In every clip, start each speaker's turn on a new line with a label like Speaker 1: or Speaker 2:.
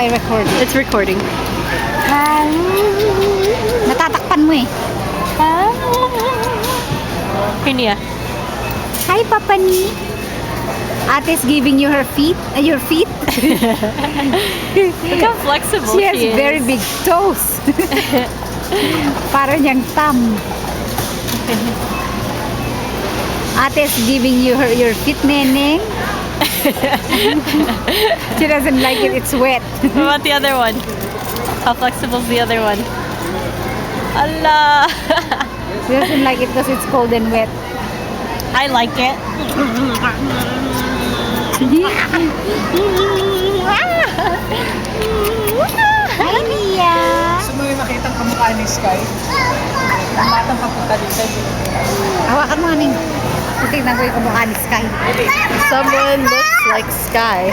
Speaker 1: I record.
Speaker 2: It's recording.
Speaker 1: Natatakpan mo eh.
Speaker 2: Hey, Nia.
Speaker 1: Hi, Papa Ni. Ate's giving you her feet. Your feet.
Speaker 2: Look how flexible
Speaker 1: She has
Speaker 2: is.
Speaker 1: very big toes. Para niyang thumb. Ate's giving you your feet, Neneng. She doesn't like it. It's wet.
Speaker 2: What about the other one? How flexible is the other one? Allah.
Speaker 1: She doesn't like it because it's cold and wet.
Speaker 2: I like it.
Speaker 1: Hi, Nia.
Speaker 3: Gusto mo yung makita ang kamukha ni Sky? Ang batang papunta dito.
Speaker 1: Hawakan mo, Ning. Tingnan ko yung kumukha ni Sky.
Speaker 2: Someone looks like Sky.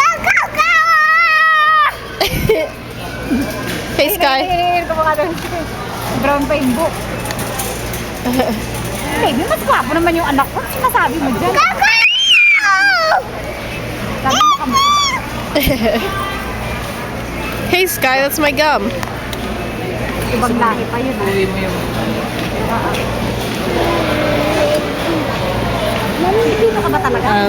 Speaker 2: Hey, Sky.
Speaker 1: Kumukha daw ni Sky. Brown pa yung book. Baby, mas gwapo naman yung anak ko. Sinasabi mo dyan. Sabi mo kami.
Speaker 2: Hey, Sky, that's my gum.
Speaker 1: Ibang lahi pa yun.
Speaker 3: Uwi mo yung...
Speaker 1: Nalilino ka ba talaga?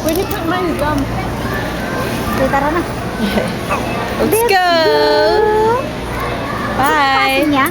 Speaker 2: Where did you put my gum?
Speaker 1: Okay, tara na.
Speaker 2: Let's go. Bye.
Speaker 1: Niya?